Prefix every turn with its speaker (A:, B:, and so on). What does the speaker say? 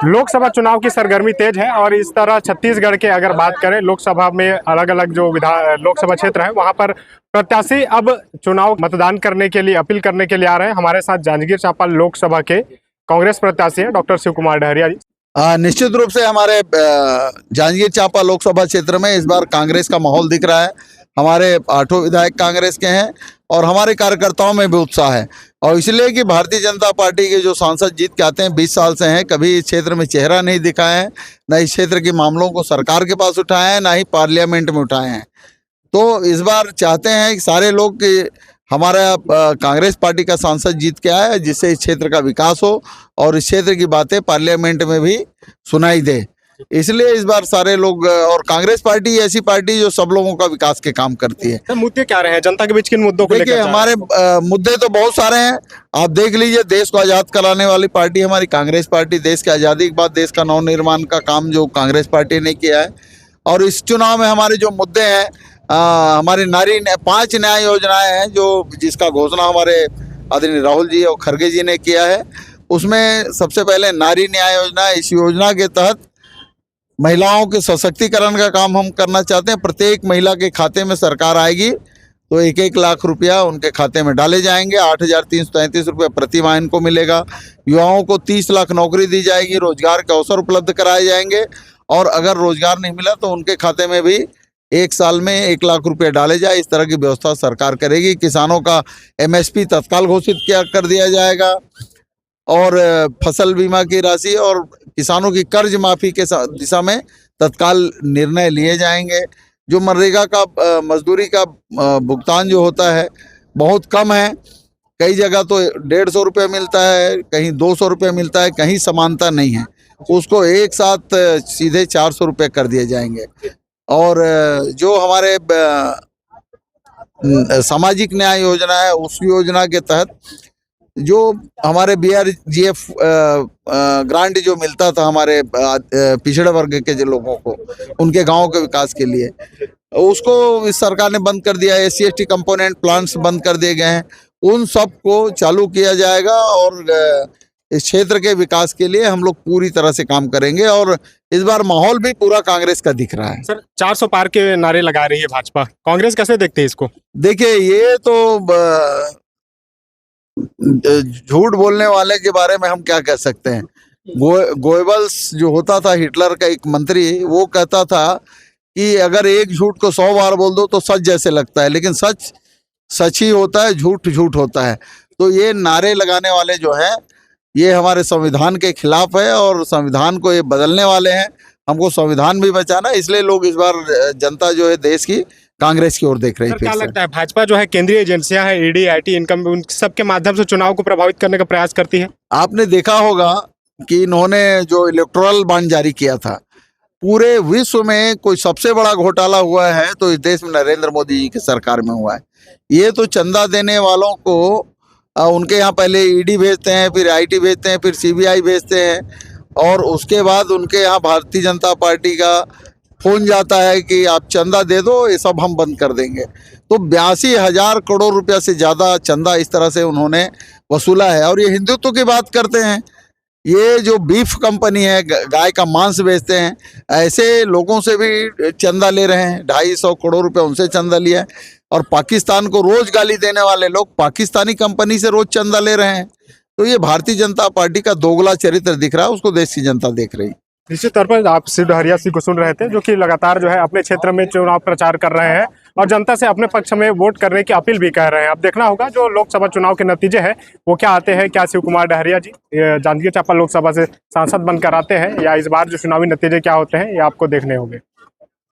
A: लोकसभा चुनाव की सरगर्मी तेज है और इस तरह छत्तीसगढ़ के अगर बात करें लोकसभा में अलग अलग जो लोकसभा क्षेत्र है वहां पर प्रत्याशी अब चुनाव मतदान करने के लिए अपील करने के लिए आ रहे हैं। हमारे साथ जांजगीर चांपा लोकसभा के कांग्रेस प्रत्याशी हैं डॉक्टर शिव कुमार डहरिया जी।
B: निश्चित रूप से हमारे जांजगीर चांपा लोकसभा क्षेत्र में इस बार कांग्रेस का माहौल दिख रहा है। हमारे 8 विधायक कांग्रेस के हैं और हमारे कार्यकर्ताओं में भी उत्साह है, और इसलिए कि भारतीय जनता पार्टी के जो सांसद जीत के आते हैं 20 साल से हैं, कभी इस क्षेत्र में चेहरा नहीं दिखाए हैं, न इस क्षेत्र के मामलों को सरकार के पास उठाए हैं, ना ही पार्लियामेंट में उठाए हैं। तो इस बार चाहते हैं कि सारे लोग कि हमारा कांग्रेस पार्टी का सांसद जीत के आए, जिससे इस क्षेत्र का विकास हो और इस क्षेत्र की बातें पार्लियामेंट में भी सुनाई दे। इसलिए इस बार सारे लोग, और कांग्रेस पार्टी ऐसी पार्टी जो सब लोगों का विकास के काम करती है।
A: तो मुद्दे क्या रहे हैं जनता के बीच, किन मुद्दों को लेकर?
B: देखिए, हमारे मुद्दे तो बहुत सारे हैं। आप देख लीजिए, देश को आज़ाद कराने वाली पार्टी हमारी कांग्रेस पार्टी। देश की आज़ादी के बाद देश का नवनिर्माण का काम जो कांग्रेस पार्टी ने किया है। और इस चुनाव में हमारे जो मुद्दे हैं, हमारे 5 न्याय योजनाएं हैं जिसका घोषणा हमारे आदरणीय राहुल जी और खड़गे जी ने किया है। उसमें सबसे पहले नारी न्याय योजना। इस योजना के तहत महिलाओं के सशक्तिकरण का काम हम करना चाहते हैं। प्रत्येक महिला के खाते में सरकार आएगी तो 1-1 लाख रुपया उनके खाते में डाले जाएंगे। 8,333 रुपये प्रति माह इनको मिलेगा। युवाओं को 30 लाख नौकरी दी जाएगी, रोजगार के अवसर उपलब्ध कराए जाएंगे। और अगर रोजगार नहीं मिला तो उनके खाते में भी 1 साल में 1 लाख रुपये डाले जाए। इस तरह की व्यवस्था सरकार करेगी। किसानों का MSP तत्काल घोषित कर दिया जाएगा, और फसल बीमा की राशि और किसानों की कर्ज माफी के दिशा में तत्काल निर्णय लिए जाएंगे। जो मनरेगा का मजदूरी का भुगतान जो होता है बहुत कम है। कई जगह तो 150 रुपये मिलता है, कहीं 200 रुपये मिलता है, कहीं समानता नहीं है। उसको एक साथ सीधे 400 रुपये कर दिए जाएंगे। और जो हमारे सामाजिक न्याय योजना है, उस योजना के तहत जो हमारे BRGF ग्रांट जो मिलता था हमारे पिछड़े वर्ग के जो लोगों को, उनके गांवों के विकास के लिए, उसको इस सरकार ने बंद कर दिया है। SC/ST कंपोनेंट प्लांट्स बंद कर दिए गए हैं। उन सब को चालू किया जाएगा और इस क्षेत्र के विकास के लिए हम लोग पूरी तरह से काम करेंगे। और इस बार माहौल भी पूरा कांग्रेस का दिख रहा है।
A: सर, 400 पार के नारे लगा रही है भाजपा, कांग्रेस कैसे देखते हैं इसको?
B: देखिए, ये तो झूठ बोलने वाले के बारे में हम क्या कह सकते हैं। गोएबल्स जो होता था, हिटलर का एक मंत्री, वो कहता था कि अगर एक झूठ को 100 बार बोल दो तो सच जैसे लगता है, लेकिन सच सच ही होता है, झूठ झूठ होता है। तो ये नारे लगाने वाले जो हैं, ये हमारे संविधान के खिलाफ है और संविधान को ये बदलने वाले हैं। हमको संविधान भी बचाना है, इसलिए लोग इस बार जनता जो है देश की कांग्रेस की ओर देख रही है।
A: क्या लगता है भाजपा जो है केंद्रीय एजेंसियां हैं, ED, IT, इनकम, उन सब के माध्यम से चुनाव को प्रभावित करने का प्रयास करती है?
B: आपने देखा होगा कि इन्होंने जो इलेक्टोरल बॉन्ड जारी किया था, पूरे विश्व में कोई सबसे बड़ा घोटाला हुआ है तो इस देश में नरेंद्र मोदी जी की सरकार में हुआ है। ये तो चंदा देने वालों को उनके यहाँ पहले ED भेजते हैं, फिर IT भेजते हैं, फिर CBI भेजते हैं, और उसके बाद उनके यहाँ भारतीय जनता पार्टी का फोन जाता है कि आप चंदा दे दो, ये सब हम बंद कर देंगे। तो 82,000 करोड़ रुपया से ज़्यादा चंदा इस तरह से उन्होंने वसूला है। और ये हिंदुत्व की बात करते हैं। ये जो बीफ कंपनी है, गाय का मांस बेचते हैं, ऐसे लोगों से भी चंदा ले रहे हैं। 250 करोड़ रुपये उनसे चंदा लिया है। और पाकिस्तान को रोज गाली देने वाले लोग पाकिस्तानी कंपनी से रोज चंदा ले रहे हैं। तो ये भारतीय जनता पार्टी का दोगला चरित्र दिख रहा है, उसको देश की जनता देख रही है।
A: निश्चित तौर पर आप शिव डहरिया सिंह को सुन रहे थे, जो कि लगातार जो है अपने क्षेत्र में चुनाव प्रचार कर रहे हैं और जनता से अपने पक्ष में वोट करने की अपील भी कर रहे हैं। अब देखना होगा जो लोकसभा चुनाव के नतीजे हैं वो क्या आते हैं। क्या शिव कुमार डहरिया जी जांजगीर चांपा लोकसभा से सांसद बनकर आते हैं, या इस बार जो चुनावी नतीजे क्या होते हैं ये आपको देखने होंगे।